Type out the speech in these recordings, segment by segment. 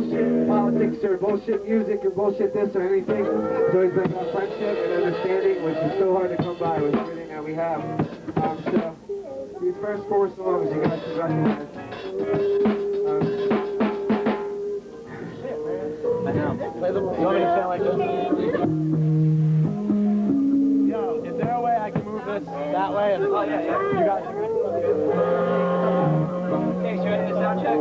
bullshit politics or bullshit music or bullshit this or anything. It's always been about friendship and understanding, which is so hard to come by with everything that we have. So these first 4 songs you guys should recognize. I know. Play the, you want me to sound like this? Yo, is there a way I can move this that way? And, oh, yeah. You got it. Okay, so you ready to sound check?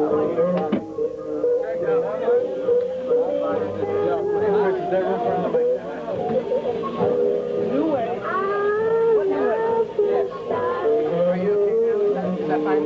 New way. What new way? Yes. Are you okay now? Is that fine?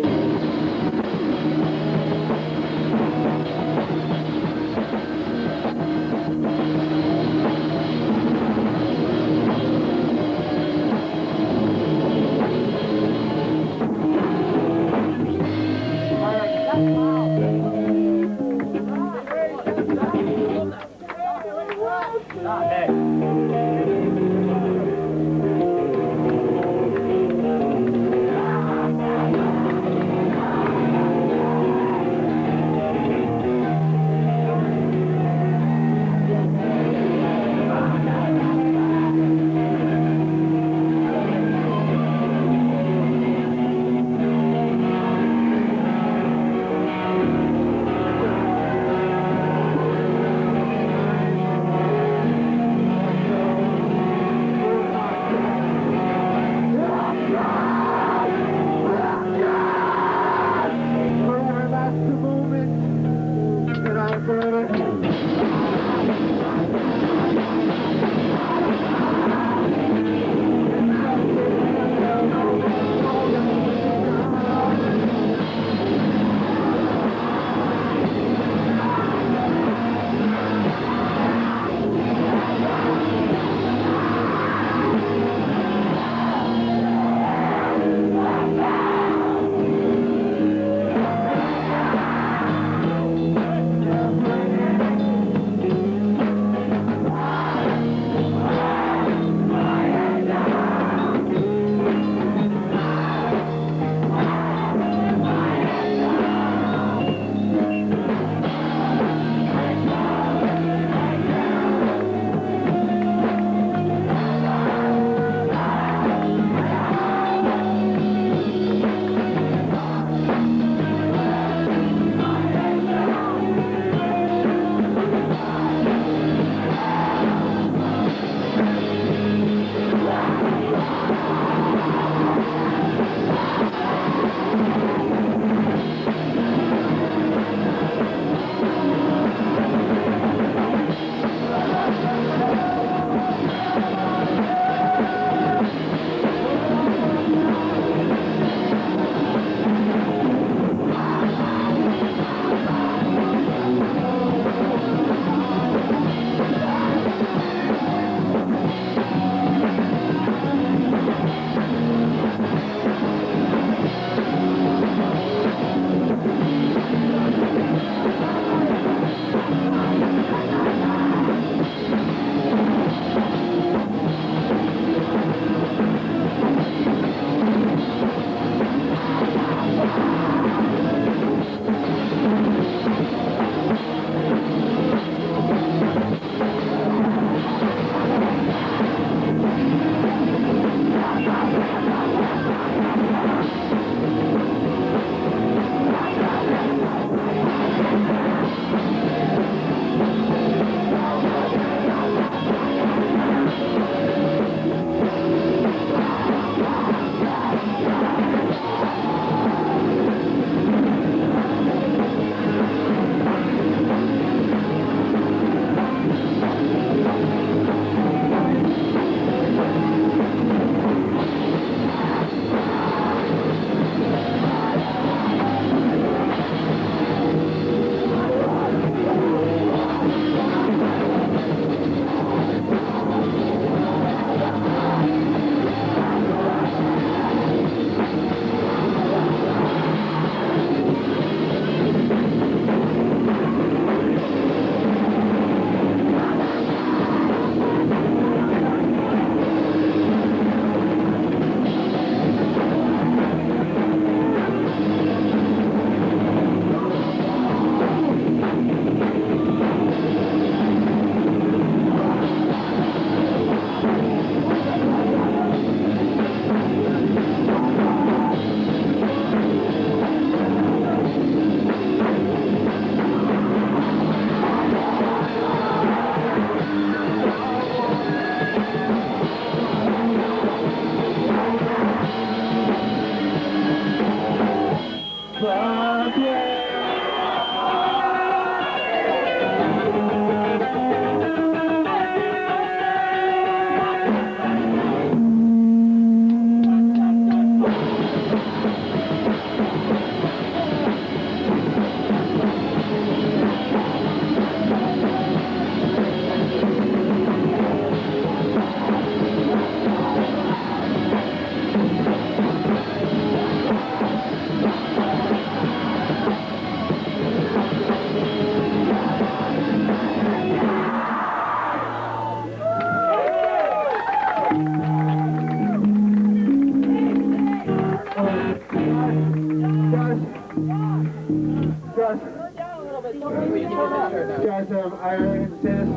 Guys, I really hate to say this.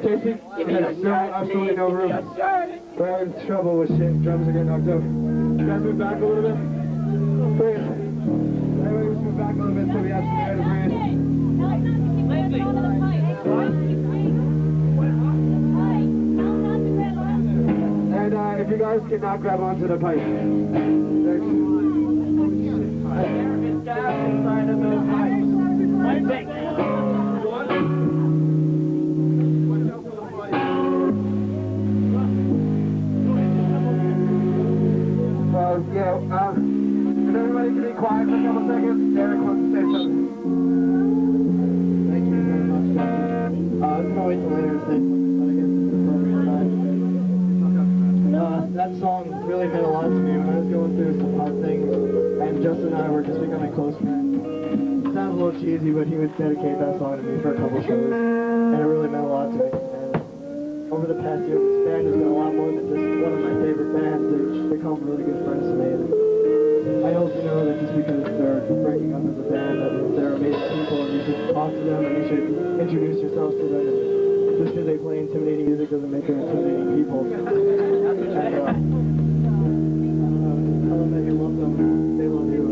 Casey has absolutely no room. We're having trouble with shit. Drums are getting knocked over. You guys move back a little bit? Please. Everybody just move back a little bit so we have some air to breathe. And if you guys cannot grab onto the pipe. Thanks. There is gas inside of those pipes. If everybody can be quiet for a couple seconds, Derek wants to say something. Thank you very much, guys. It's probably too later to say something, but I guess it's the appropriate time. That song really meant a lot to me when I was going through some hard things, and Justin and I were just becoming close friends. It sounds a little cheesy, but he would dedicate that song to me for a couple shows, and it really meant a lot to me. And over the past year, this band has been a lot more than just one of my favorite bands. They've become really good friends to me. And I also know that just because they're breaking up as a band, that they're amazing people, and you should talk to them, and you should introduce yourselves to them. And just because they play intimidating music doesn't make them intimidating people. And tell them that you love them, they love you.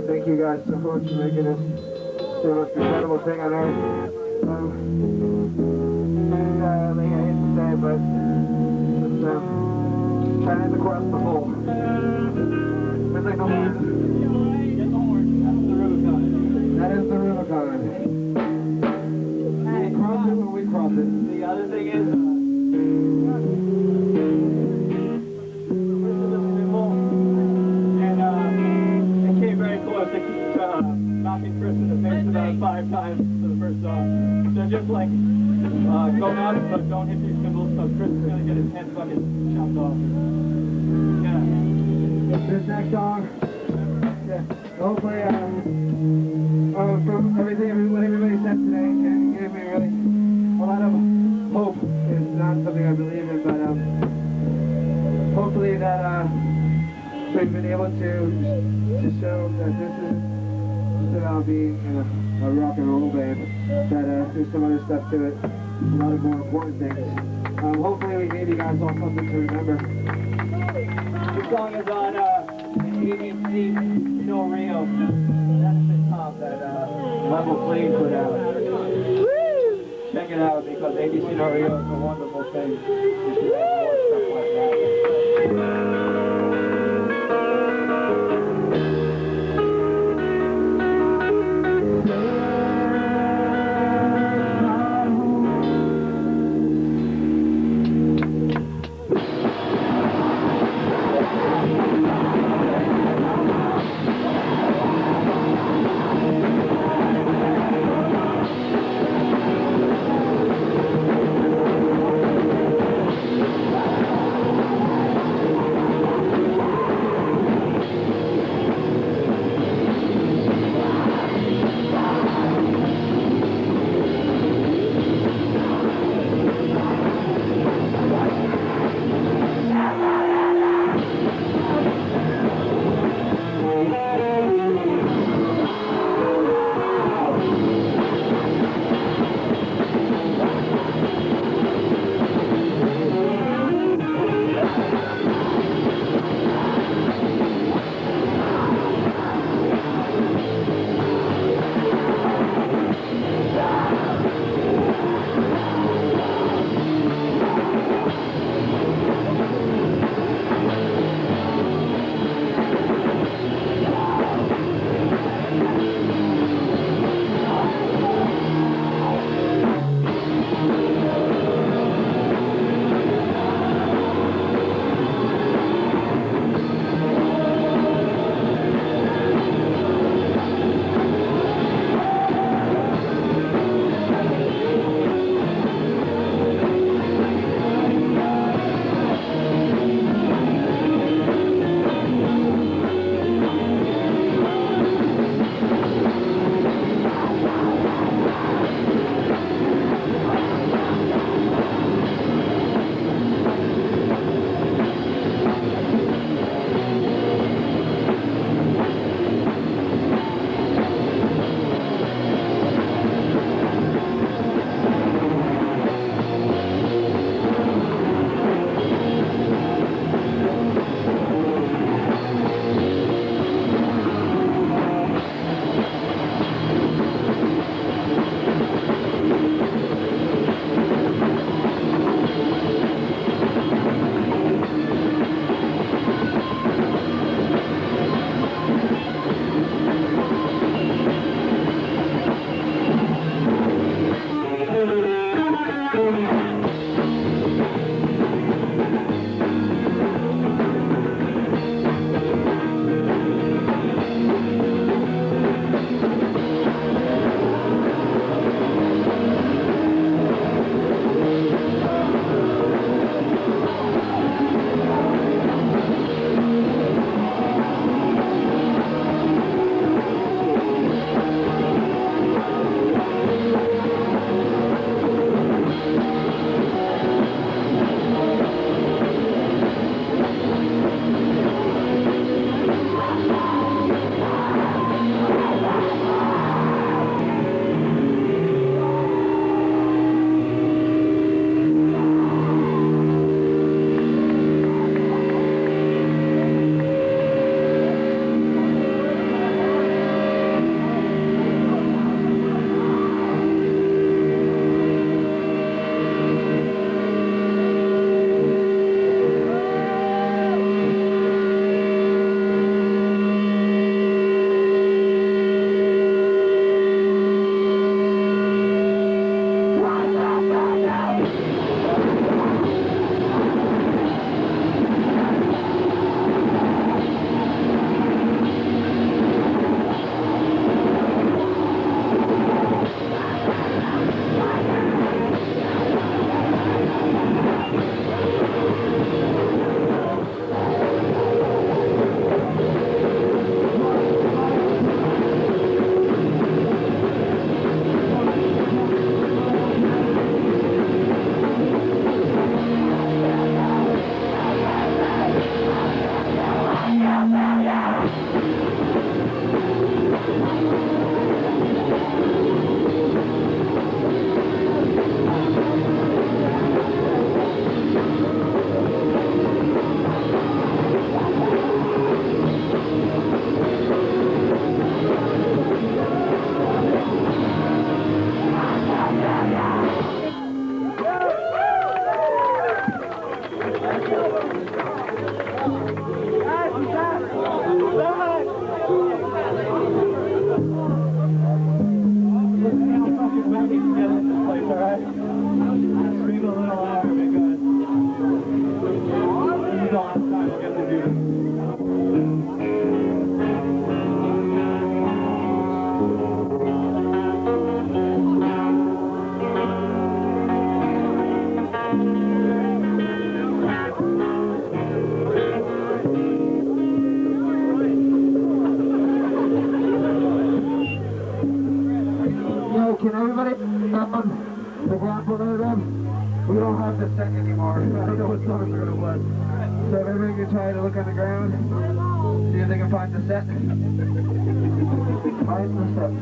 Thank you guys so much for making this the most incredible thing on earth. I hate to say it, but it's trying to cross the hole. It's like the horn. That is the Rubicon. We cross it when we cross it. The other thing is, knocking Chris in the face about 5 times for the first song. So just like, go nuts, but don't hit these cymbals, so Chris is gonna get his head fucking chopped off. Yeah. This next song, hopefully, from everything what everybody said today, it gave me really a lot of hope. It's not something I believe in, but hopefully that we've been able to show that this is about being a rock and roll band, that there's some other stuff to it, a lot of more important things. Hopefully we gave you guys all something to remember. This song is on ABC No Rio. That's the top that Level Clean put out. Check it out because ABC No Rio is a wonderful thing. If you have more stuff like that. the set anymore. I don't know what songs are gonna play. So if everybody can try to look on the ground, see if they can find the set. Find the set.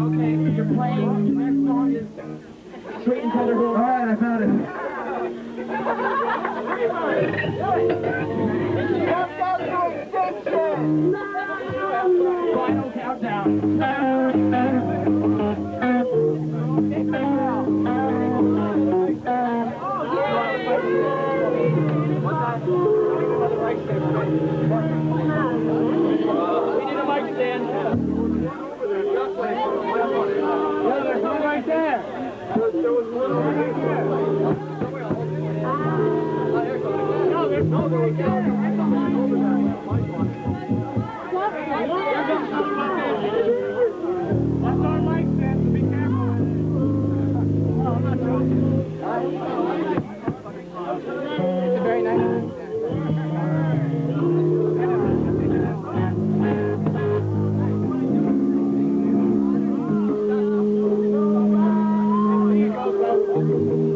Okay, you're playing. The next song is Straight and Tether Hill. Alright, I found it. Final countdown. We need a mic stand. There's one right there. That's our mic stand, so be careful. Oh, I'm not joking. It's a very nice mic stand.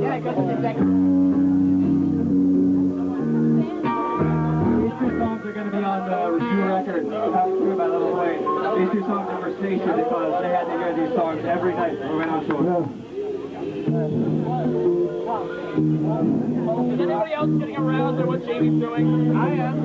Yeah, it goes in a second. These two songs are going to be on the review record. Talking about Little Wayne. These two songs are for station because they had to hear these songs every night when we went on tour. Is anybody else getting aroused at what Jamie's doing? I am.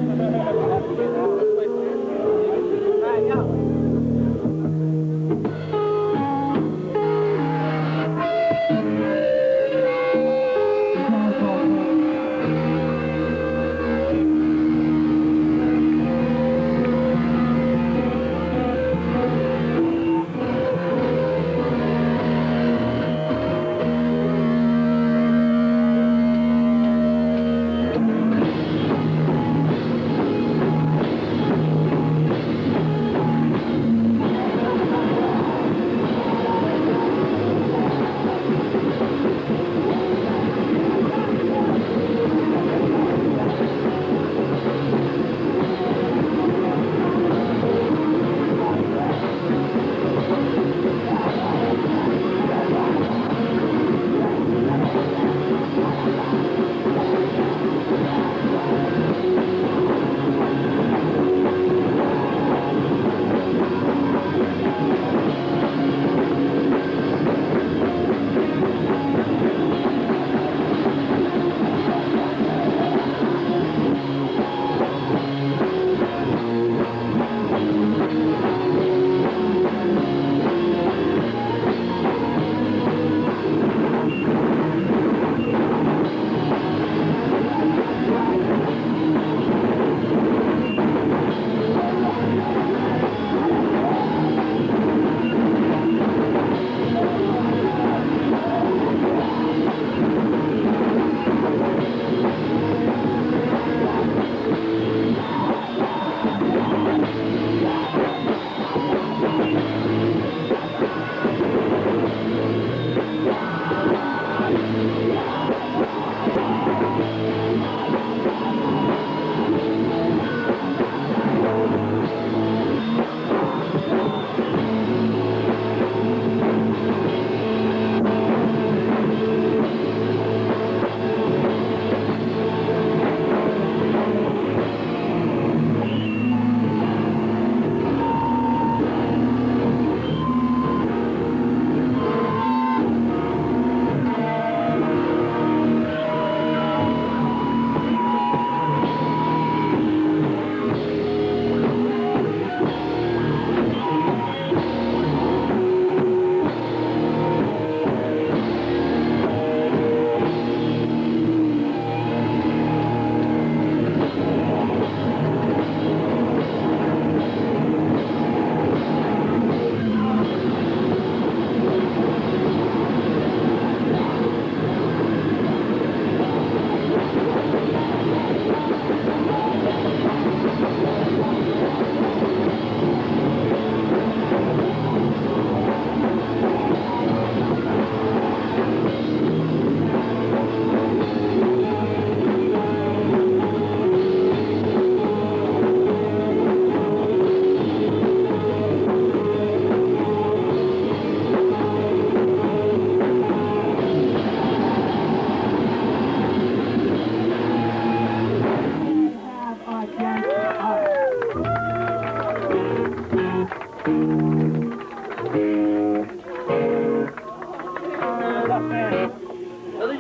Alright,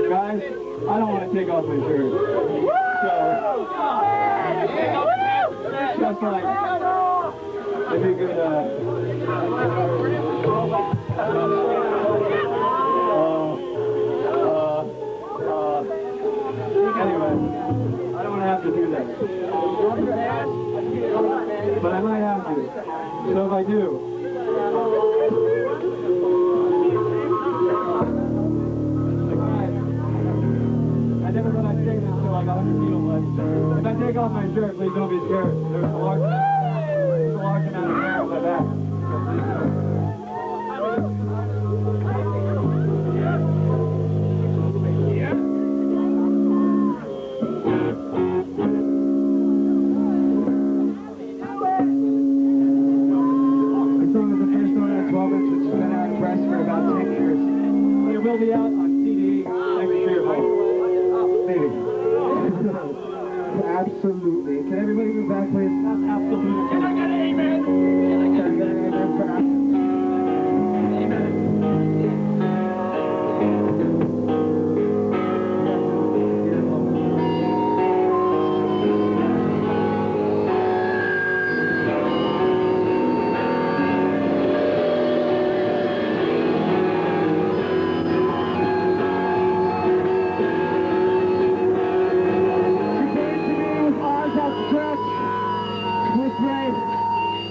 guys, I don't want to take off my shirt. So, just like, if you could, anyway, I don't want to have to do that. But I might have to. So if I do, I never thought I'd say this until I got 100 feet, but if I take off my shirt, please don't be scared. There's a large amount of hair on my back. This song is the first one at 12 inch, which has been out of press for about 10 years. It will be out on CD next year, Maybe. Absolutely. Can everybody move back, please? Absolutely. Can I get an amen?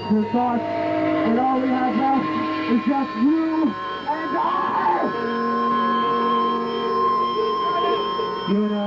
Her thoughts, and all we have left is just you and I! You and I.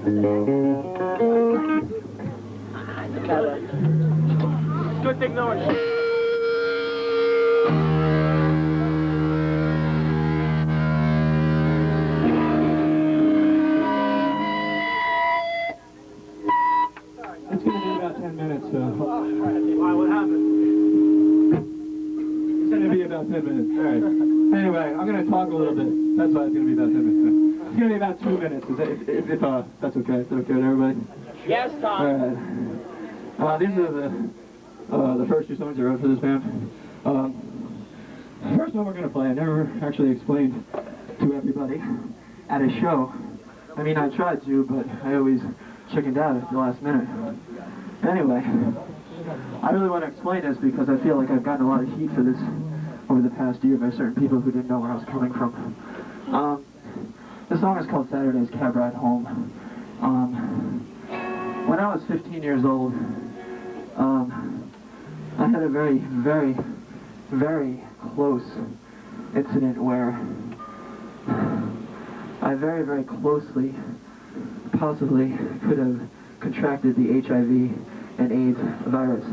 Good thing no one. It's going to be about 10 minutes, so. Why, what happened? It's going to be about 10 minutes. All right. Anyway, I'm going to talk a little bit. That's why it's going to be about 10 minutes. It's going to be about 2 minutes, if that's okay. Is that okay with everybody? Yes, Tom. All right. These are the first two songs I wrote for this band. The first one we're going to play, I never actually explained to everybody at a show. I mean, I tried to, but I always chickened out at the last minute. Anyway, I really want to explain this because I feel like I've gotten a lot of heat for this over the past year by certain people who didn't know where I was coming from. The song is called Saturday's Cab Ride Home. When I was 15 years old, I had a very, very, very close incident where I very, very closely possibly could have contracted the HIV and AIDS virus.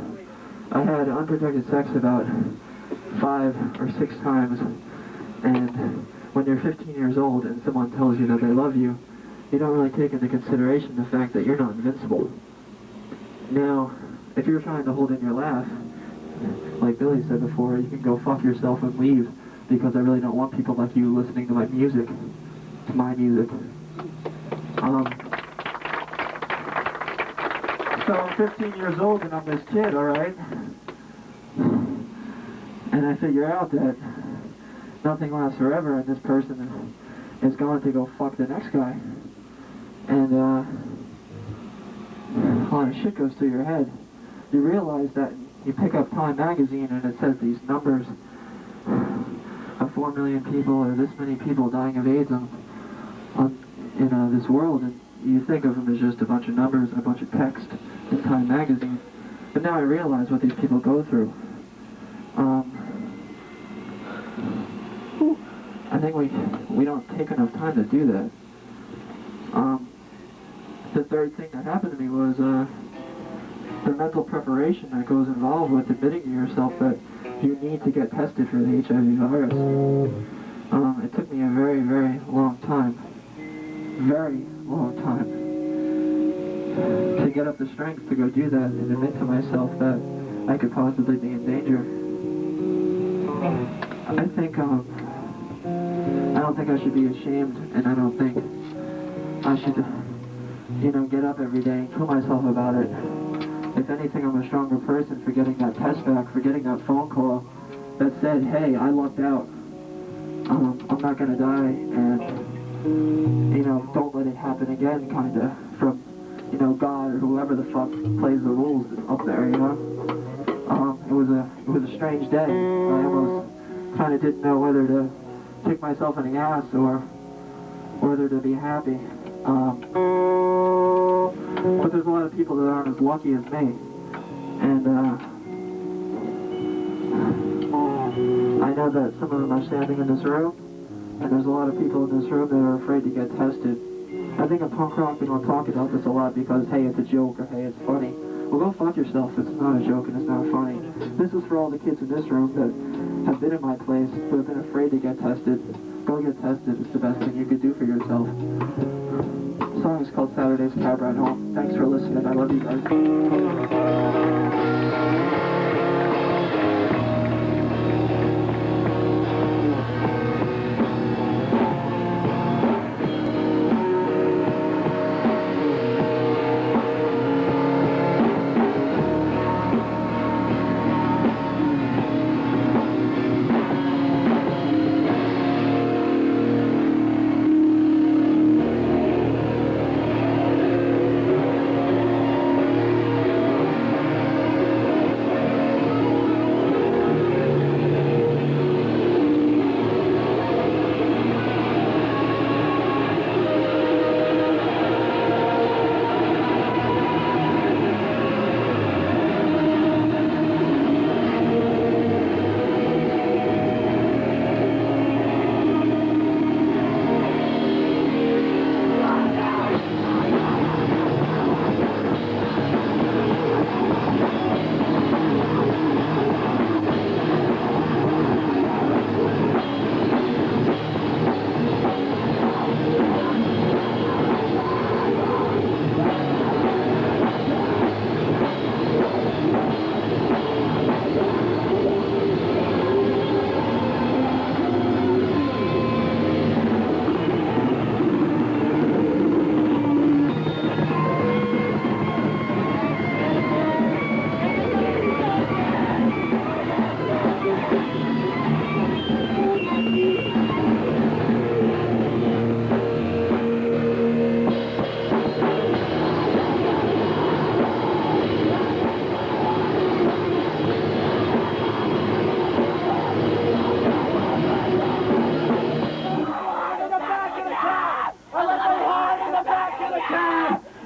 I had unprotected sex about 5 or 6 times, and when you're 15 years old and someone tells you that they love you, you don't really take into consideration the fact that you're not invincible. Now, if you're trying to hold in your laugh, like Billy said before, you can go fuck yourself and leave, because I really don't want people like you listening to my music, to my music. So I'm 15 years old and I'm this kid, alright? And I figure out that nothing lasts forever and this person is going to go fuck the next guy. And a lot of shit goes through your head. You realize that you pick up Time magazine and it says these numbers of 4 million people or this many people dying of AIDS in this world, and you think of them as just a bunch of numbers and a bunch of text in Time magazine. But now I realize what these people go through. I think we don't take enough time to do that. The third thing that happened to me was the mental preparation that goes involved with admitting to yourself that you need to get tested for the HIV virus. It took me a very, very long time to get up the strength to go do that and admit to myself that I could possibly be in danger. I think, I don't think I should be ashamed, and I don't think I should, get up every day and kill myself about it. If anything, I'm a stronger person for getting that test back, for getting that phone call that said, hey, I lucked out. I'm not gonna die, and, don't let it happen again, kinda, from, God or whoever the fuck plays the rules up there, It was a strange day. I almost kinda didn't know whether to kick myself in the ass or whether to be happy. But there's a lot of people that aren't as lucky as me. And, I know that some of them are standing in this room, and there's a lot of people in this room that are afraid to get tested. I think in punk rock we don't talk about this a lot because, hey, it's a joke or hey, it's funny. Well, go fuck yourself. It's not a joke and it's not funny. This is for all the kids in this room that have been in my place, who have been afraid to get tested. Go get tested. It's the best thing you could do for yourself. The song is called Saturday's Cab Ride Home. Thanks for listening. I love you guys.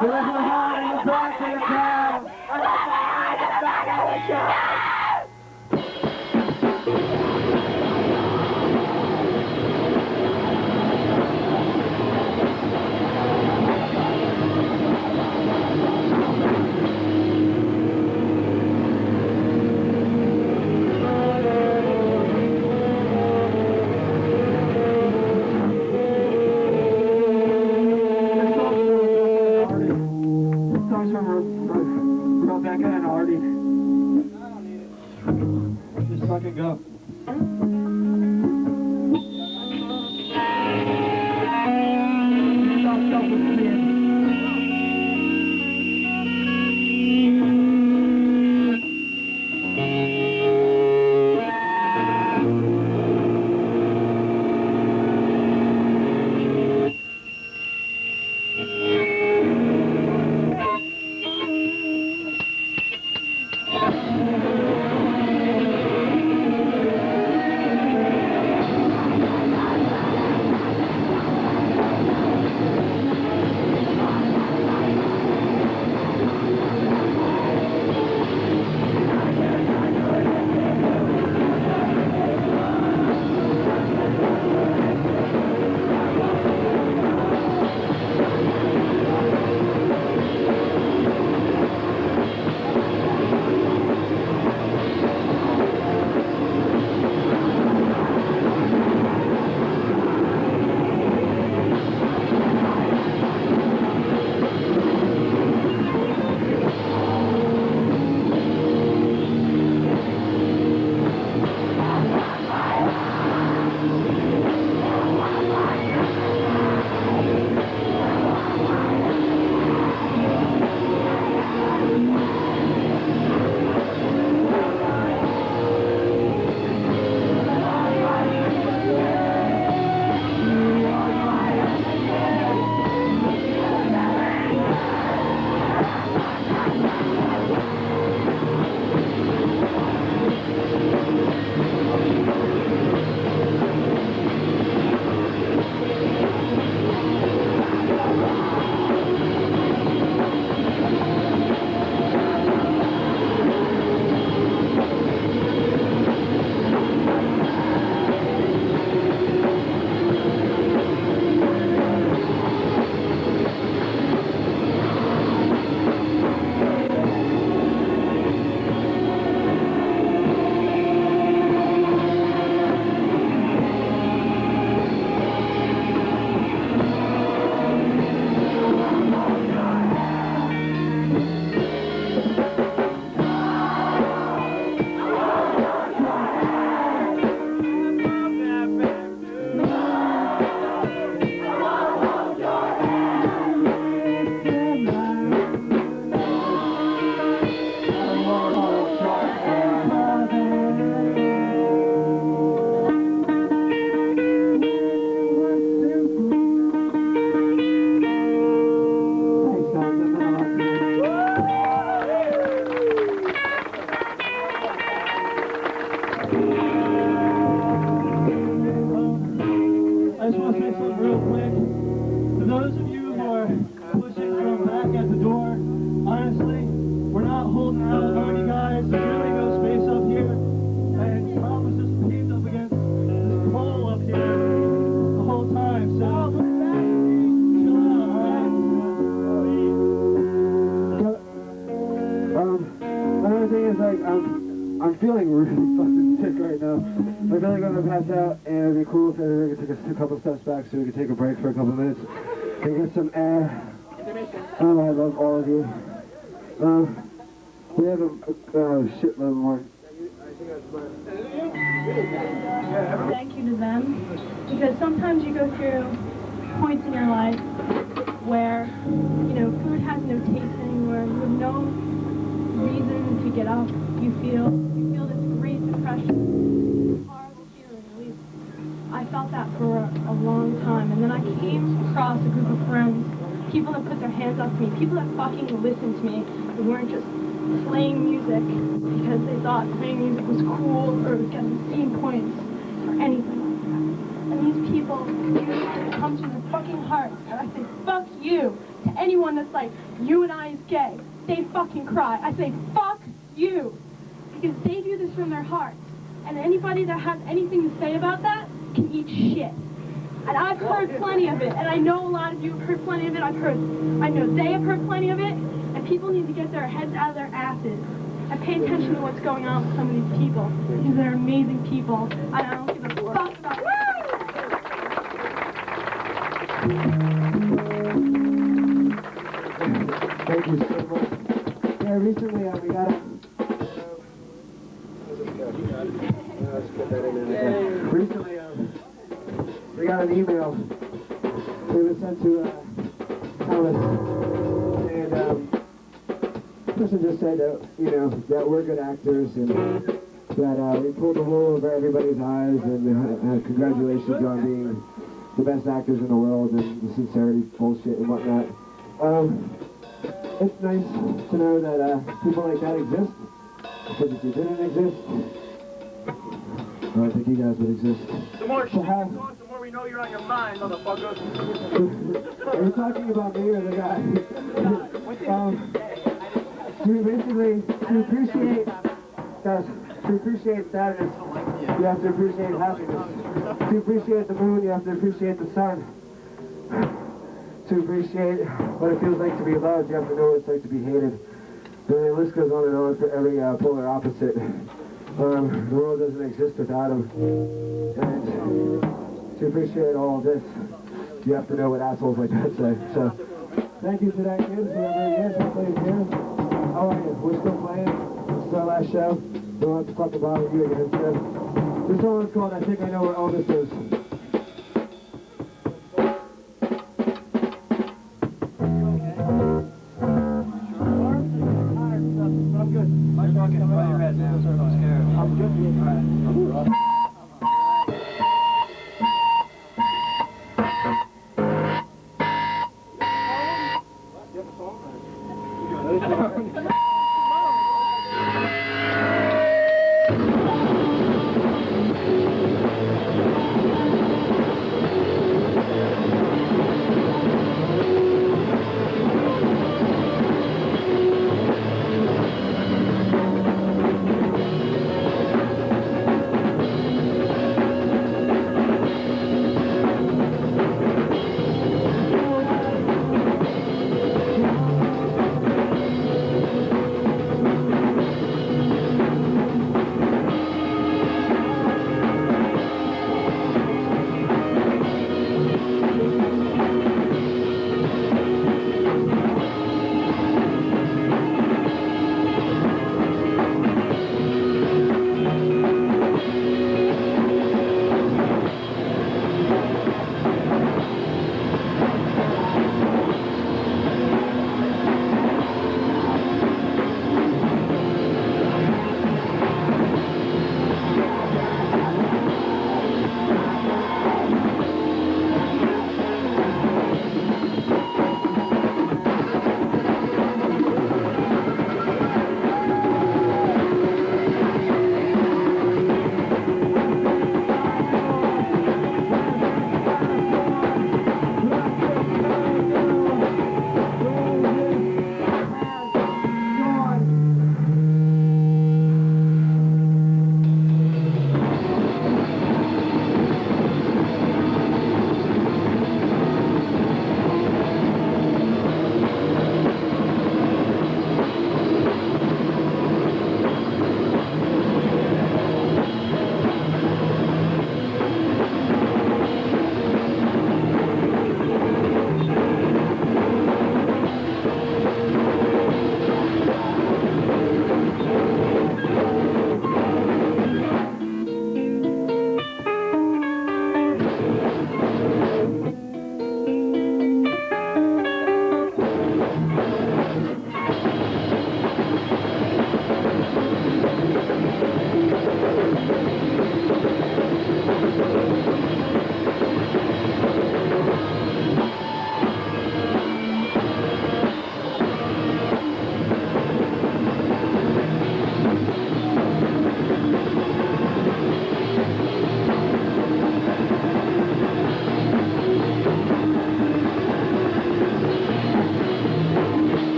There's a heart in the back of the cab. I'm in the back of the cab. Just fucking go. I'm feeling really fucking sick right now. I feel like I'm gonna pass out, and it'd be cool if everybody could take a couple steps back so we could take a break for a couple minutes and get some air. I love all of you. We have a shitload more. Thank you to them, because sometimes you go through points in your life where, you know, food has no taste anymore, you have no reason to get up, you feel this great depression, horrible feeling, at least I felt that for a long time, and then I came across a group of friends, people that put their hands up to me, people that fucking listened to me, who weren't just playing music because they thought playing music was cool or it was getting scene points or anything like that. And these people it comes from their fucking hearts. And I say, fuck you to anyone that's like, you and I is gay. They fucking cry. I say, fuck you. Because they do this from their hearts. And anybody that has anything to say about that can eat shit. And I've heard plenty of it, and I know a lot of you have heard plenty of it. I know they have heard plenty of it, and people need to get their heads out of their asses and pay attention to what's going on with some of these people, because they're amazing people, and I don't give a fuck about it. Thank you so much. Yeah, recently we got a... Let's put that in there. Recently, we got an email. It was sent to Thomas, and the person just said that, you know, that we're good actors and that we pulled the wool over everybody's eyes, and congratulations on being the best actors in the world, and the sincerity bullshit and whatnot. It's nice to know that people like that exist, because if you didn't exist, I don't think you guys would exist. The more shit you talk, the more we know you're on your mind, motherfucker. Are you talking about me or the guy? To appreciate, guys, to appreciate sadness, you have to appreciate happiness. To appreciate the moon, you have to appreciate the sun. To appreciate what it feels like to be loved, you have to know what it's like to be hated. The list goes on and on for every polar opposite. The world doesn't exist without them. And to appreciate all of this, you have to know what assholes like that say. So, thank you to that kid, whoever he is, hopefully he's here. How are you? We're still playing. This is our last show. Don't have to fucking bother you again. So, this song is called I Think I Know Where Elvis Is.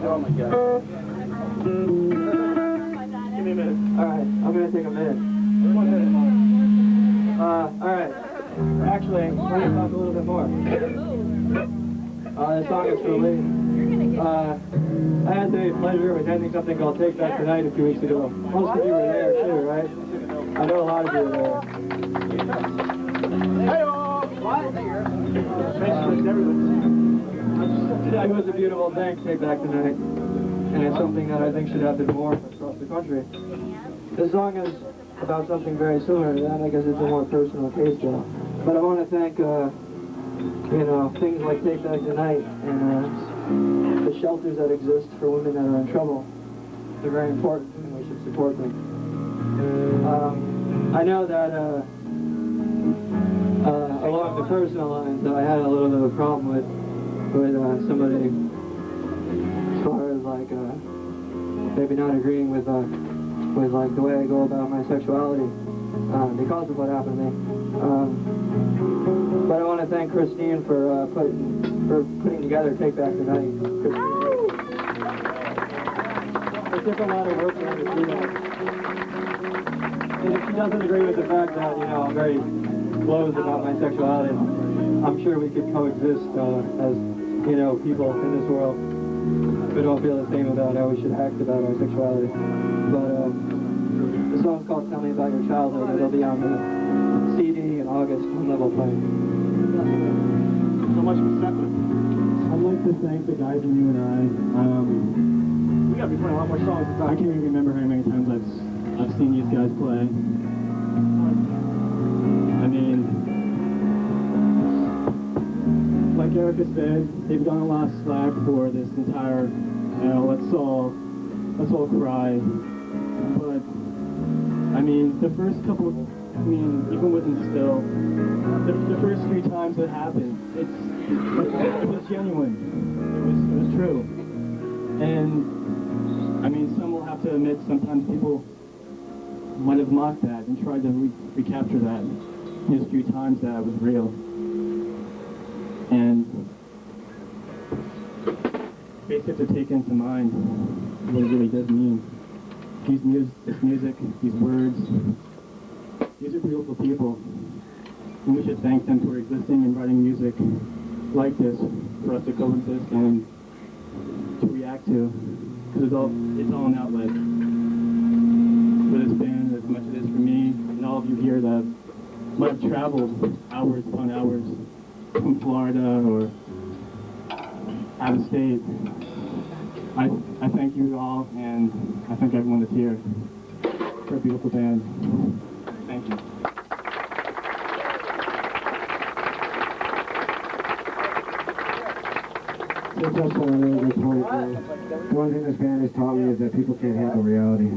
Oh my God. Give me a minute. Alright, I'm gonna take a minute. 1 minute. Alright. Actually, I'm gonna talk a little bit more. The song is for Lee. I had the pleasure of attending something called Take Back Tonight a few weeks ago. Most of you were there too, right? I know a lot of you were there. It was a beautiful thing, Take Back Tonight. And it's something that I think should happen more across the country. This song is about something very similar to that. I guess it's a more personal case though. But I want to thank, things like Take Back Tonight and the shelters that exist for women that are in trouble. They're very important and we should support them. I know that along the personal lines that I had a little bit of a problem with somebody as far as like maybe not agreeing with like the way I go about my sexuality because of what happened to me. But I want to thank Christine for putting together Take Back Tonight. It took a lot of work for her to do that. And if she doesn't agree with the fact that, I'm very closed about my sexuality, I'm sure we could coexist as, people in this world who don't feel the same about how we should act about our sexuality. But the song's called Tell Me About Your Childhood. It'll be on the CD in August on Level Play. So much for separate. I'd like to thank the guys in you and I. We gotta be playing a lot more songs. I can't even remember how many times I've seen these guys play. I mean, like Erica said, they've done a lot of slack for this entire, let's all cry. But I mean, the first couple, even with them still, the first few times it happened, it was genuine. It was true. And I mean, some will have to admit sometimes people might have mocked that and tried to recapture that just a few times that it was real. And basically have to take into mind what it really does mean. This music, these words, these are beautiful people. And we should thank them for existing and writing music like this for us to coexist and to react to. Because it's all an outlet for this band as much as it is for me and all of you here that might have traveled hours upon hours from Florida or out of state. I thank you all, and I thank everyone that's here for a beautiful band. Thank you. Just touch on a really good point. One thing this band has taught me is that people can't handle reality.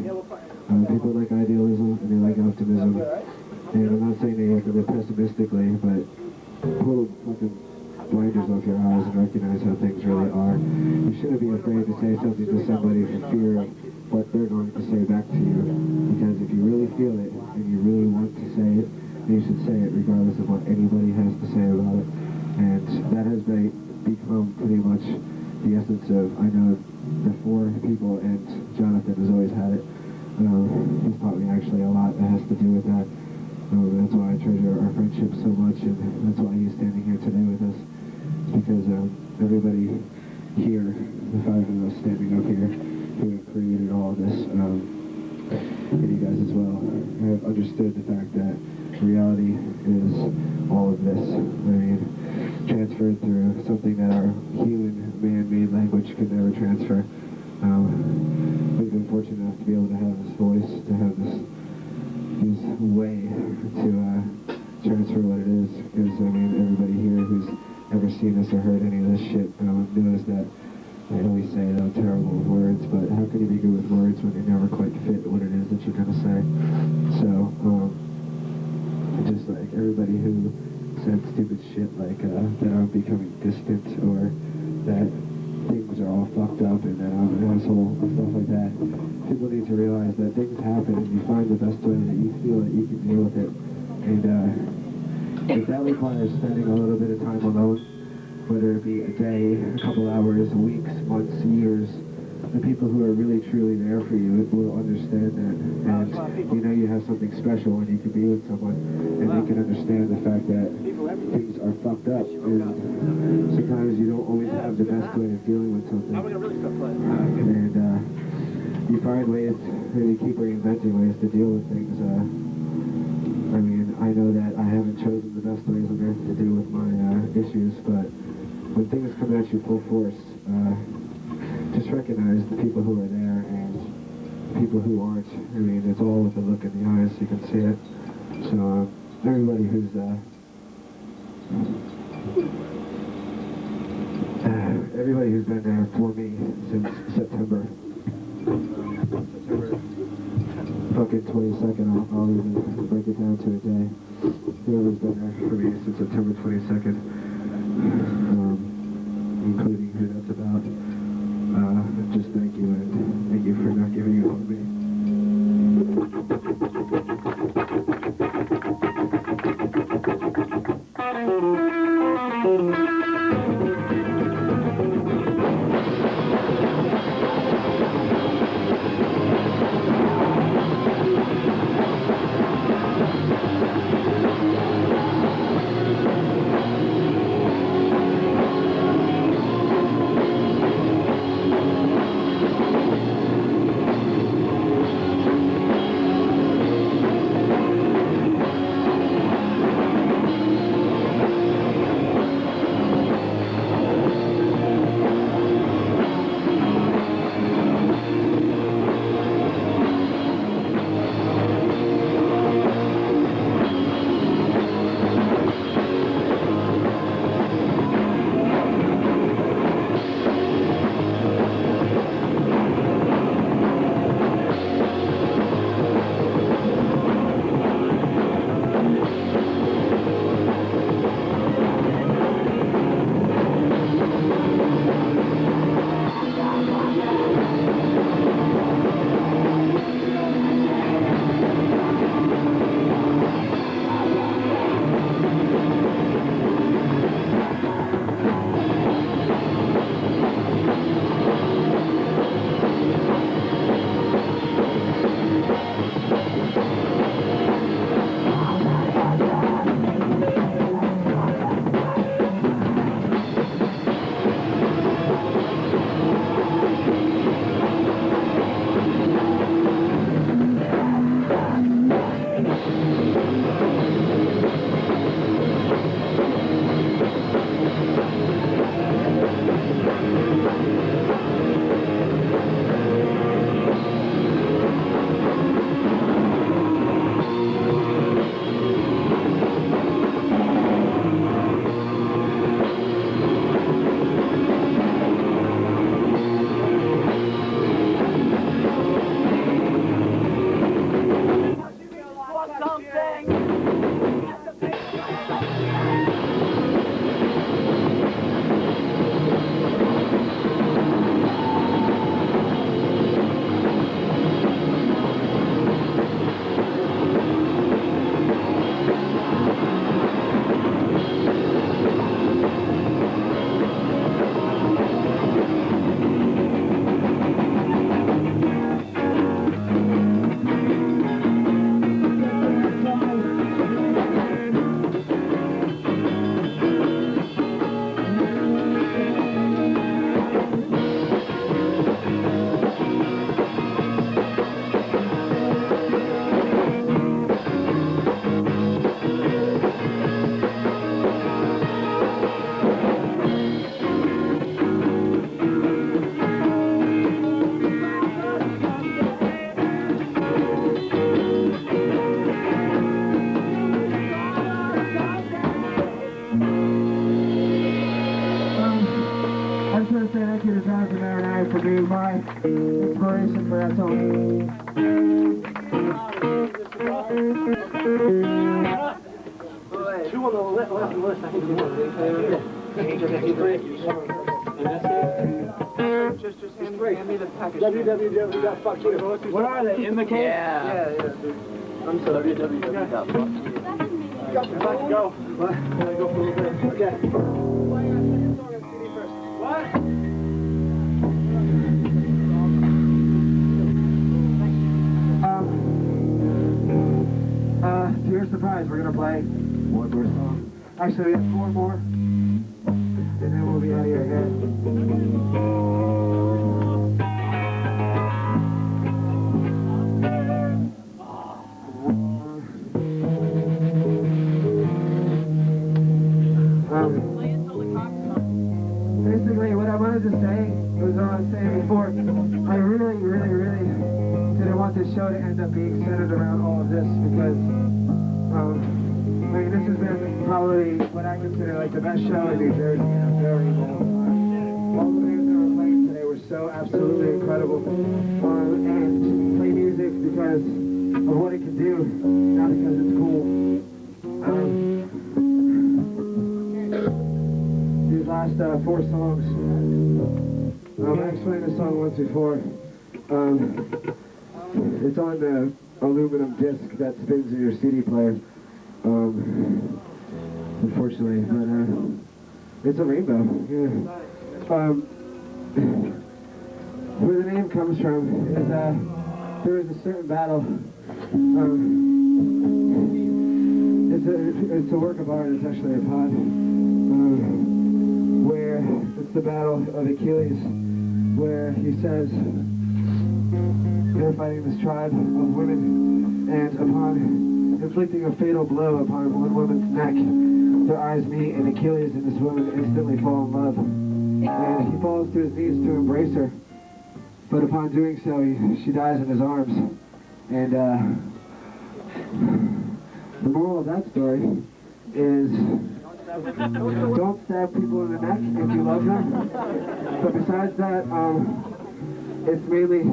People like idealism and they like optimism. And I'm not saying they have to live pessimistically, but pull fucking blinders off your eyes and recognize how things really are. You shouldn't be afraid to say something to somebody for fear of what they're going to say back to you. Because if you really feel it and you really want to say it, then you should say it regardless of what anybody has to say about it. And that has become pretty much the essence of, I know the four people, and Jonathan has always had it. He's taught me actually a lot that has to do with that. That's why I treasure our friendship so much, and that's why he's standing here today with us. It's because everybody here, the five of us standing up here, who have created all this, and you guys as well, have understood the fact that reality is all of this. I mean, transferred through something that our human man-made language could never transfer. We've been fortunate enough to be able to have this voice, to have this way to transfer what it is, because I mean, everybody here who's ever seen us or heard any of this shit knows that I always say terrible words, but how can you be good with words when they never quite fit what it is that you're gonna say? So just like everybody who said stupid shit like that I'm becoming distant, or that things are all fucked up and that I'm an asshole and stuff like that. People need to realize that things happen and you find the best way that you feel that you can deal with it. And if that requires spending a little bit of time alone, whether it be a day, a couple hours, weeks, months, years, the people who are really truly there for you will understand that, and you know you have something special when you can be with someone and they can understand the fact that things are fucked up, and sometimes you don't always have the best way of dealing with something, and you find ways, and you keep reinventing ways to deal with things. I mean, I know that I haven't chosen the best ways on earth to deal with my issues, but when things come at you full force, just recognize the people who are there and people who aren't. I mean, it's all with a look in the eyes, you can see it. So, everybody who's been there for me since September fucking 22nd, I'll even break it down to a day. Whoever's been there for me since September 22nd, including who that's about, just thank you, and thank you for not giving up on me. For being my inspiration for that song. Two on the left list, I think you want to just hand me the package. www.fuckuniversity. What are they? In the case? Yeah. I'm sorry. www.fuckuniversity. Go. What? Go for a little bit. Okay. What? surprise. We're gonna play one more song. Actually, we have 4 more, and then we'll be out of here again. Basically, what I wanted to say was what I was saying before. I really didn't want this show to end up being centered around all of this because, I mean, this has been probably what I consider like the best show in New Jersey in a very long time. All the bands that were playing today were so absolutely incredible, and play music because of what it can do, not because it's cool. These last 4 songs, I explained this song once before. It's on the aluminum disc that spins in your CD player. Unfortunately, but it's a rainbow. Yeah. Where the name comes from is there is a certain battle. It's a work of art. It's actually a pod. Where it's the battle of Achilles, where he says they're fighting this tribe of women, and upon inflicting a fatal blow upon one woman's neck, their eyes meet, and Achilles and this woman instantly fall in love. And he falls to his knees to embrace her, but upon doing so, she dies in his arms. And the moral of that story is don't stab people in the neck if you love them. But besides that, it's mainly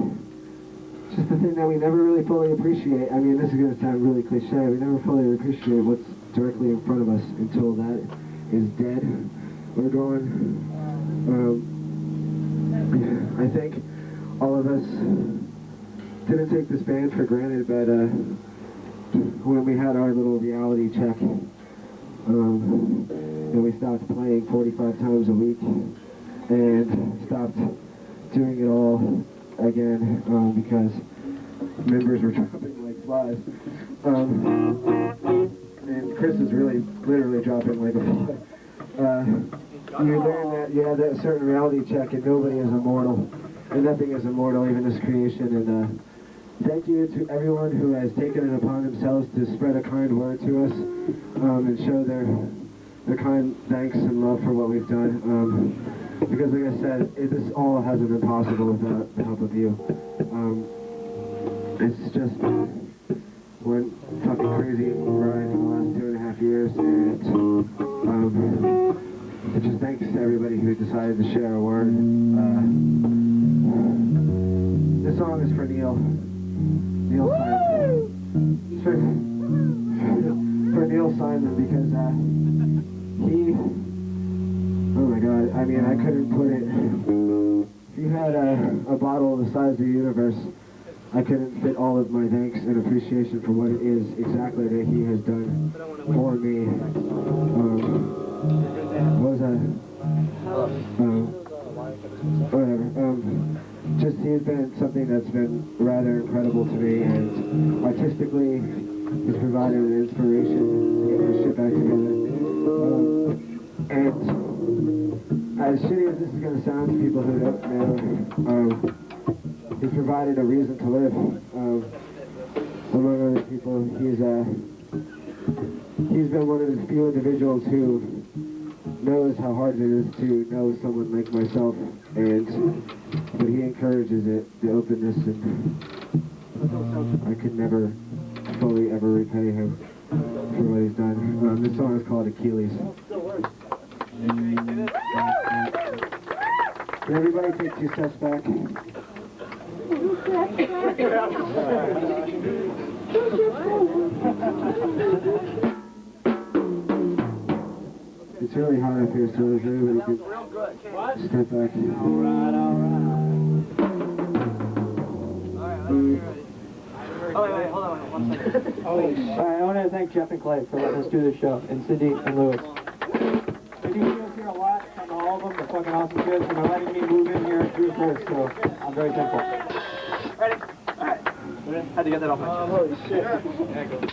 just the thing that we never really fully appreciate. I mean, this is going to sound really cliche. We never fully appreciate what's directly in front of us until that is dead or gone. I think all of us didn't take this band for granted, but when we had our little reality check, and we stopped playing 45 times a week and stopped doing it all again because members were dropping like flies. And Chris is really literally dropping like a fly. You learn that you have that certain reality check and nobody is immortal. And nothing is immortal, even this creation. And thank you to everyone who has taken it upon themselves to spread a kind word to us and show their kind thanks and love for what we've done. Because like I said, this all hasn't been possible without the help of you. It's just one fucking crazy ride in the last 2.5 years, and it just thanks to everybody who decided to share a word. This song is for Neil. Neil Simon. It's for Neil Simon because he, oh my god, I mean, I couldn't put it. If you had a bottle the size of the universe, I couldn't fit all of my thanks and appreciation for what it is exactly that he has done for me. What was that? Whatever. Just he's been something that's been rather incredible to me, and artistically, he's provided an inspiration to get this shit back together. And as shitty as this is going to sound to people who don't know, he's provided a reason to live. Among other people, he's been one of the few individuals who knows how hard it is to know someone like myself, but he encourages it, the openness, and I could never fully ever repay him for what he's done. This song is called Achilles. Can everybody take 2 steps back? It's really hot up here, so if everybody could step back. Alright. Oh, wait, hold on 1 second. Alright, I want to thank Jeff and Clay for letting us do this show, and Cindy and Lewis. They do shows here a lot, come to all of them, they're fucking awesome kids, and they're letting me move in here and do this, so I'm very thankful. Ready? Alright. Had to get that off my chest. Holy shit. There it goes.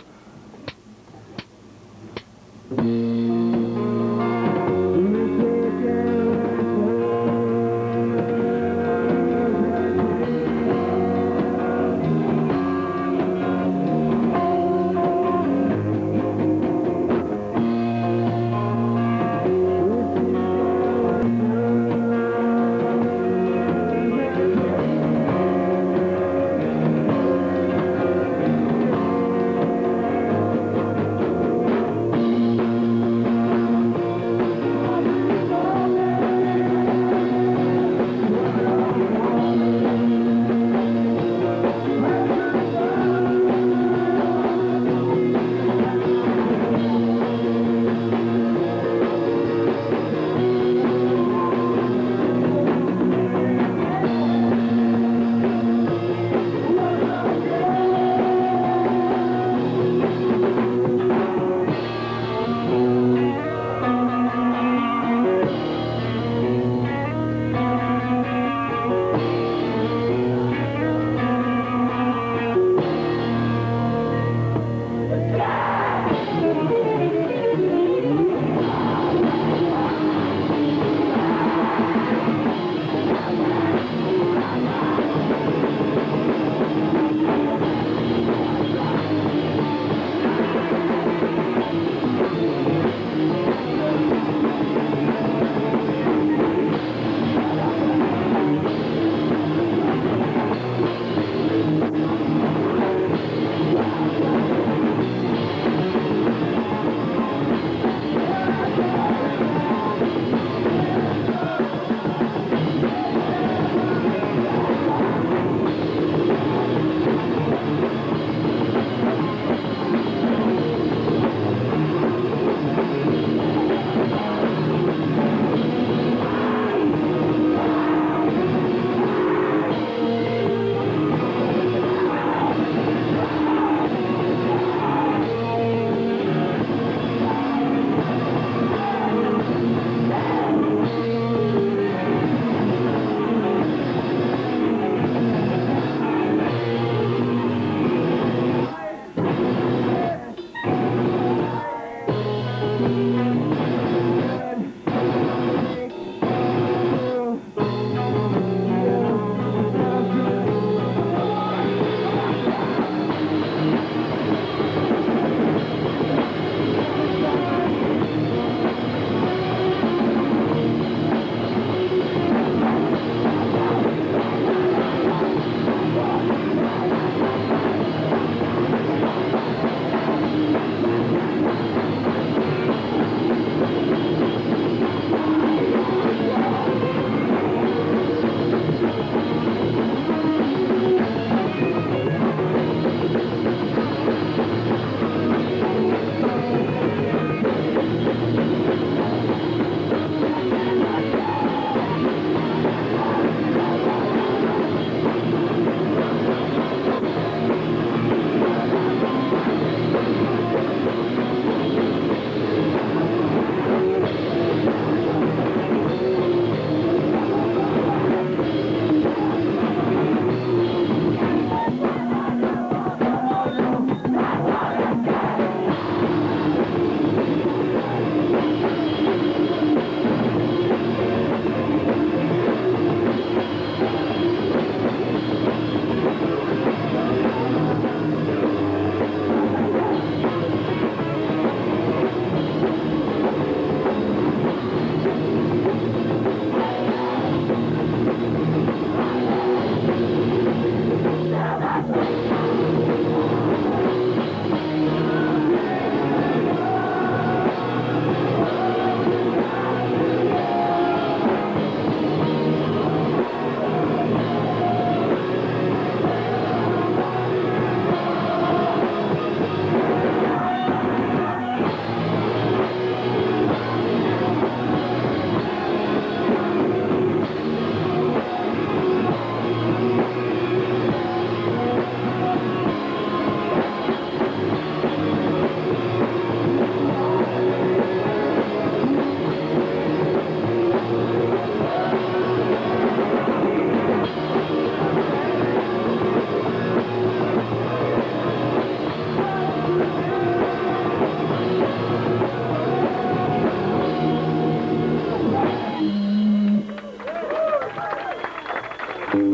Alright,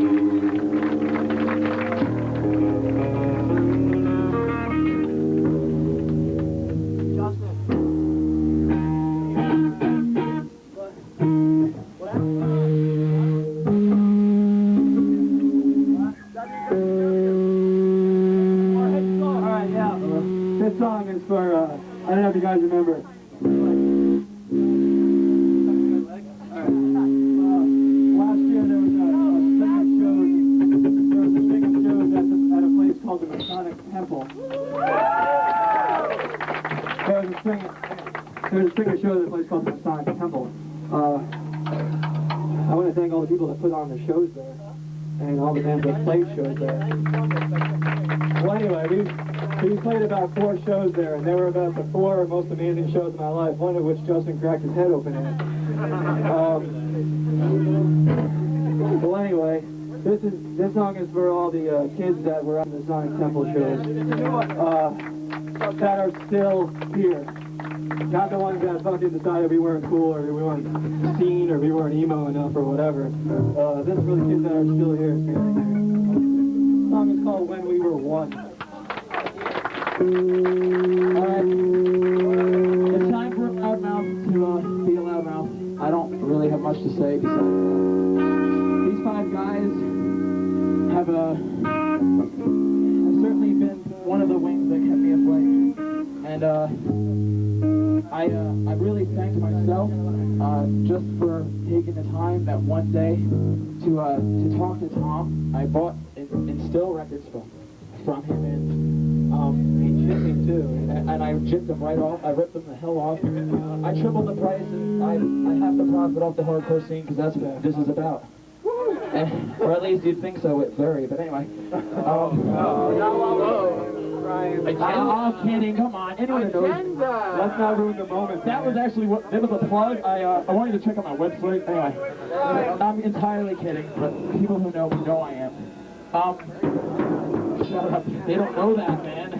yeah. This song is for, I don't know if you guys remember. Last year there was a string of shows at a place called the Masonic Temple. There was a string of shows at a place called the Masonic Temple. I want to thank all the people that put on the shows there, and all the bands that played shows there. Well, anyway, we played about 4 shows there, and they were about the 4 most amazing shows of my life, one of which Justin cracked his head open in. Well, anyway, this song is for all the kids that were on the Sonic Temple shows that are still here. Not the ones that fucking decided we weren't cool or we weren't seen or we weren't emo enough or whatever. This is for the kids that are still here. The song is called When We Were One. Alright. It's time for a loudmouth to be a loudmouth. I don't really have much to say besides these 5 guys have certainly been one of the wings that kept me afloat. And I really thank myself just for taking the time that one day to talk to Tom. I bought in still records from him, and he chipped me too, and I chipped them right off. I ripped them the hell off. I tripled the price, and I have to profit off the hardcore scene because that's what this is about. Or at least you'd think so with Larry, but anyway. I'm kidding, come on. Anyone who knows, let's not ruin the moment. That was actually that was a plug. I wanted to check out my website. Anyway, I'm entirely kidding, but people who know I am. Shut up. They don't know that, man.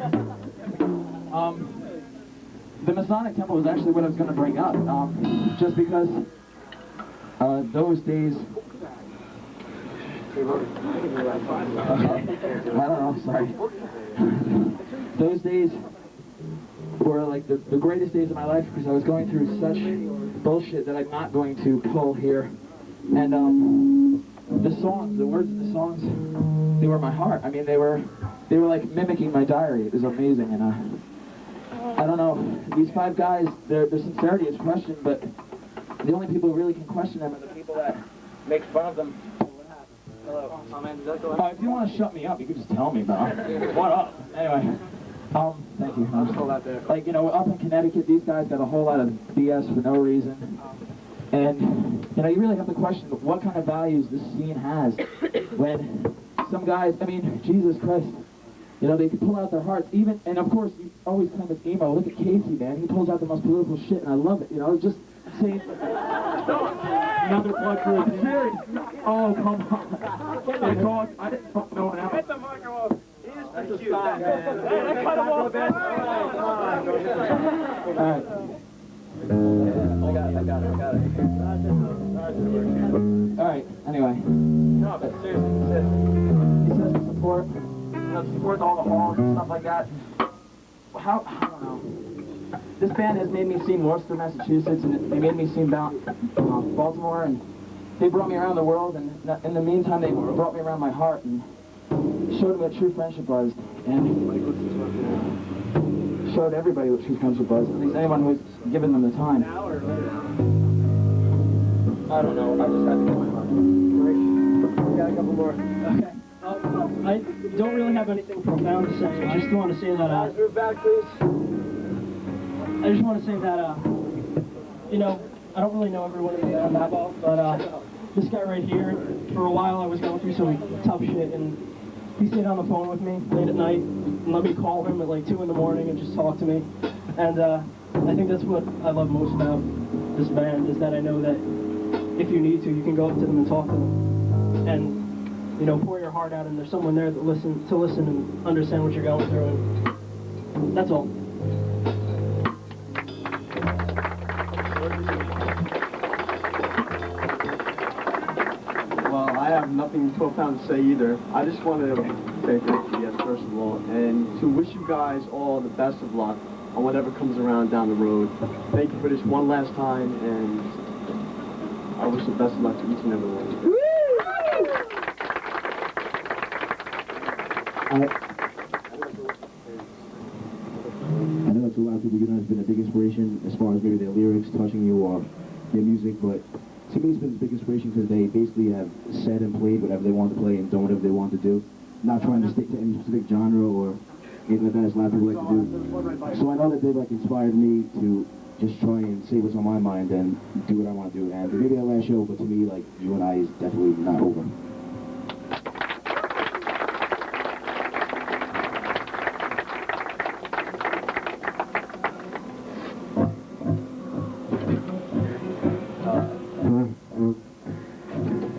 The Masonic Temple was actually what I was going to bring up, just because those days. I don't know, sorry. Those days were like the greatest days of my life because I was going through such bullshit that I'm not going to pull here. And the songs, the words of the songs, they were my heart. I mean, they were like mimicking my diary. It was amazing. And I don't know, these 5 guys, their sincerity is questioned, but the only people who really can question them are the people that make fun of them. Hello. If you want to shut me up, you can just tell me, bro. What up? Anyway, thank you. I'm still out there. Like, up in Connecticut, these guys got a whole lot of BS for no reason. And, you really have to question what kind of values this scene has when some guys, I mean, Jesus Christ, they can pull out their hearts, even, and of course, you always claim it's emo. Look at Casey, man. He pulls out the most political shit, and I love it. Just saying. Another plug for a series. Oh, come on. I didn't fucking know what happened. Hit the microphone. That's a sign, man. Alright. I got it. Alright, anyway. No, but seriously, he says to support all the halls and stuff like that. I don't know. This band has made me see Worcester, Massachusetts, and they made me see Baltimore, and they brought me around the world, and in the meantime, they brought me around my heart and showed me what true friendship was, and showed everybody what true friendship was, at least anyone who's given them the time. I don't know, I just had to get my heart. We got a couple more. Okay. I don't really have anything profound to say. I just want to say that, move back, please. I just want to say that, I don't really know everyone in the band that well, but this guy right here, for a while I was going through some tough shit, and he stayed on the phone with me late at night and let me call him at like 2 in the morning and just talk to me. And I think that's what I love most about this band, is that I know that if you need to, you can go up to them and talk to them. And pour your heart out, and there's someone there that listen and understand what you're going through, and that's all. Well, I have nothing profound to say either. I just wanted to say thank you, yes, first of all, and to wish you guys all the best of luck on whatever comes around down the road. Thank you for this one last time, and I wish the best of luck to each and every one of you. I know to a lot of people, you know, it's been a big inspiration as far as maybe their lyrics touching you or their music, but to me it's been a big inspiration because they basically have said and played whatever they want to play and done whatever they want to do, not trying to stick to any specific genre or anything like that as a lot of people like to do. So I know that they've like inspired me to just try and say what's on my mind and do what I want to do. And maybe that last show, but to me, like, you and I is definitely not over.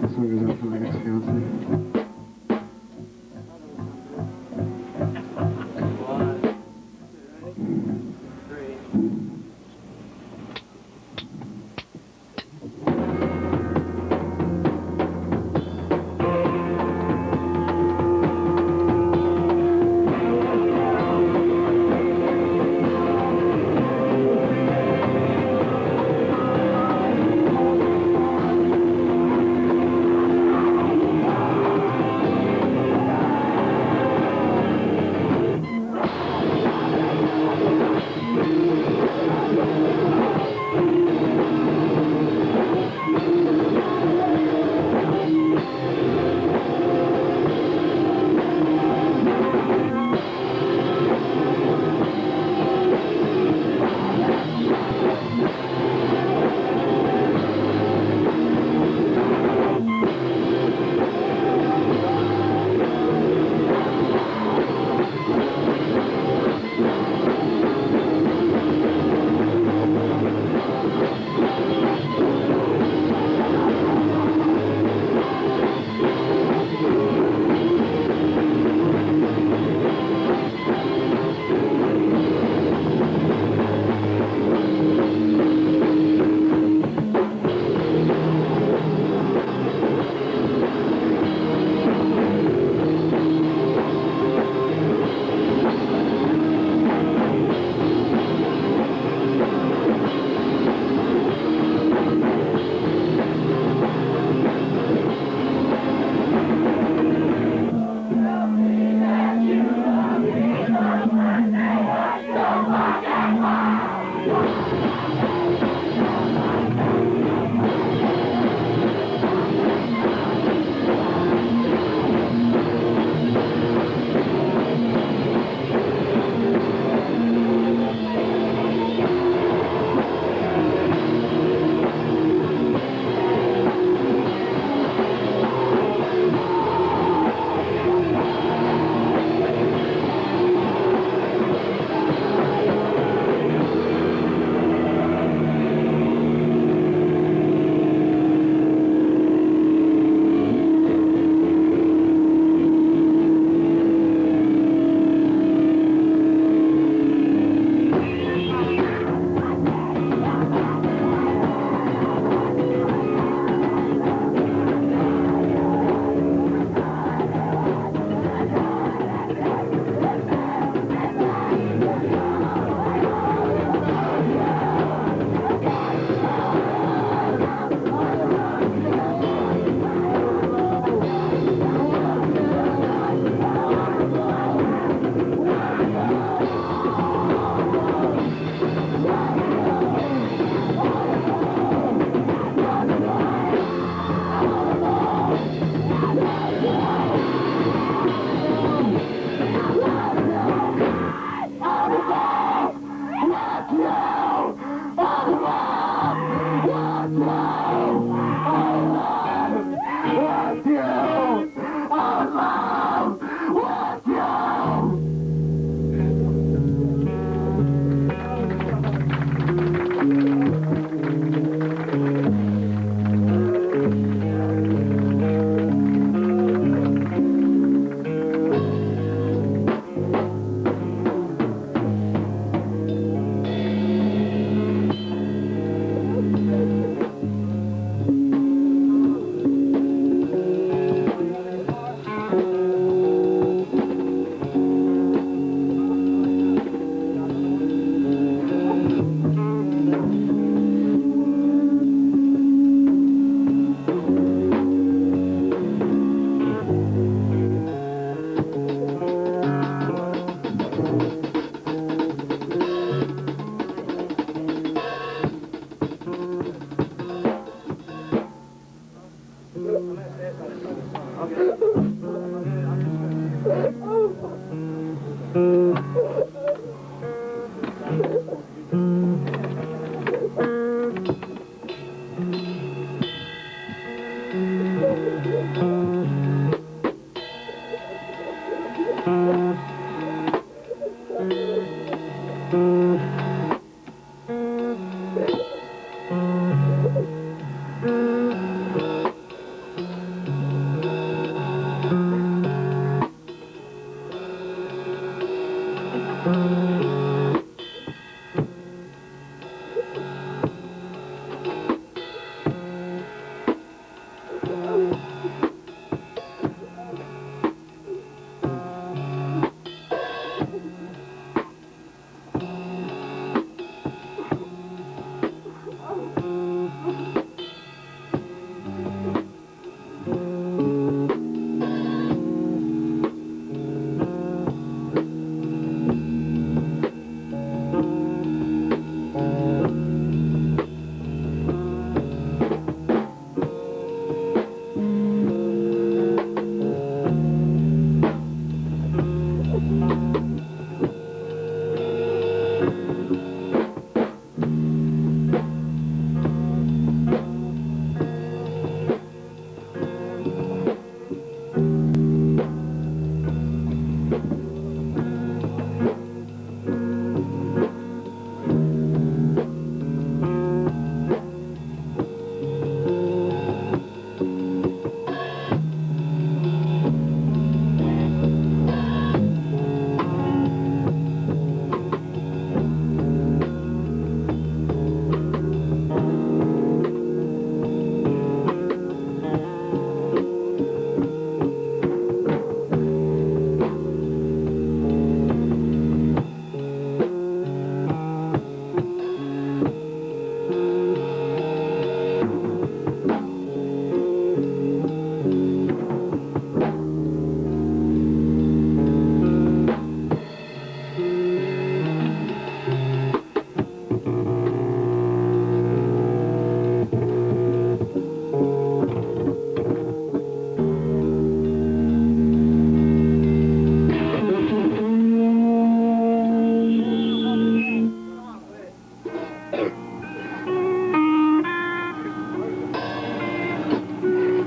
This one goes out for my ex-fiance.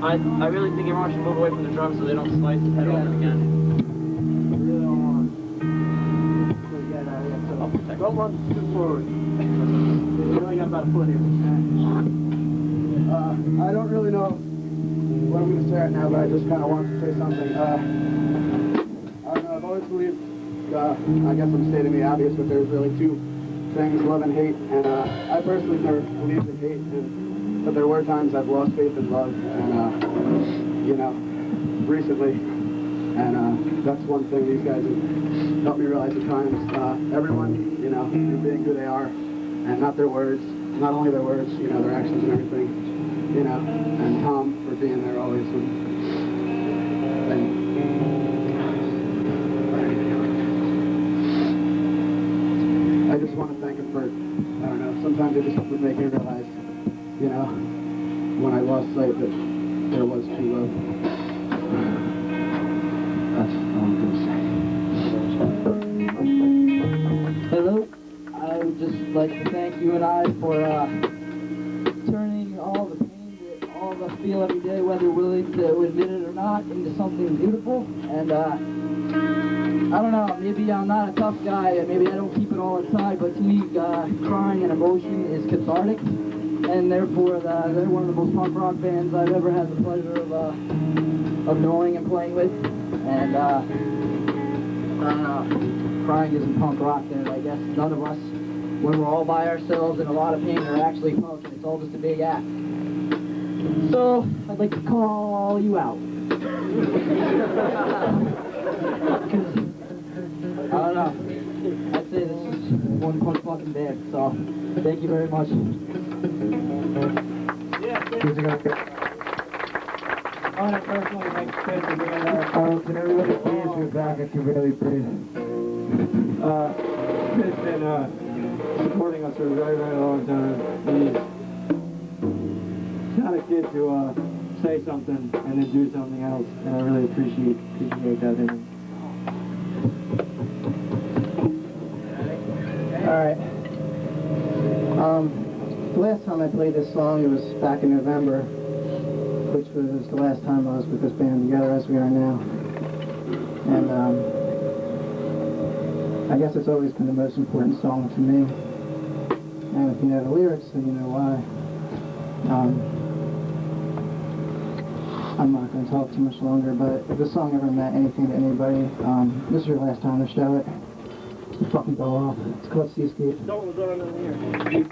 I really think everyone should move away from the drums so they don't slice his head open again. I really don't want to get out of here. So don't run too forward. We only got about a foot here. I don't really know what I'm going to say right now, but I just kind of wanted to say something. I don't know, I've always believed, I guess I'm stating the obvious, but there's really two things, love and hate, and I personally never believed in hate, but there were times I've lost faith in love, and, you know, recently, and that's one thing these guys have helped me realize at times. Everyone, you know, being who they are, and not their words, not only their words, you know, their actions and everything, you know, and Tom for being there always, and I just want to thank him for, I don't know, sometimes it just would make me realize, you know, when I lost sight that there was true love. That's all I'm going to say. Hello. I would just like to thank you and I for turning all the pain that all of us feel every day, whether we're willing to admit it or not, into something beautiful. And I don't know, maybe I'm not a tough guy, maybe I don't keep it all inside, but to me, crying and emotion is cathartic, and therefore they're one of the most punk rock bands I've ever had the pleasure of knowing and playing with. And I don't know, crying isn't punk rock then, I guess. None of us, when we're all by ourselves in a lot of pain, are actually punk, and it's all just a big act. So, I'd like to call you out. I don't know. I'd say this is one punk fucking band, so thank you very much. I want to personally thank Chris for being there. Can everybody please move back? I can barely breathe. Chris has been supporting us for a very, very long time. He's not a kid to say something and then do something else, and I really appreciate that in him. Alright. The last time I played this song, it was back in November, which was the last time I was with this band together as we are now. And I guess it's always been the most important song to me. And if you know the lyrics, then you know why. I'm not going to talk too much longer, but if this song ever meant anything to anybody, this is your last time to show it. You fucking go off. It's called Seascape. Don't run in here.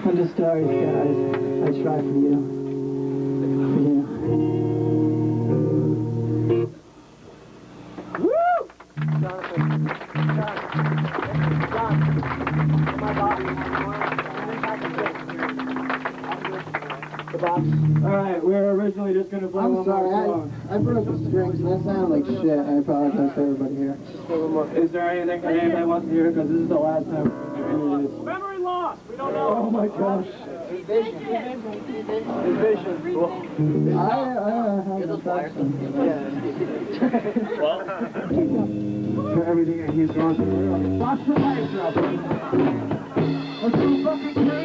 I'm just sorry, guys. I try for you. For you. Alright, we were originally just going to play I'm one sorry, more song. I broke the strings and I sound like shit. I apologize to everybody here. Is there anything that anybody wants to hear? Because this is the last time we're going to do this. Memory loss! We don't know. Oh my gosh. Vision. Cool. I have a question. For everything that he's gone through. Watch the lights up. Let's go fucking crazy.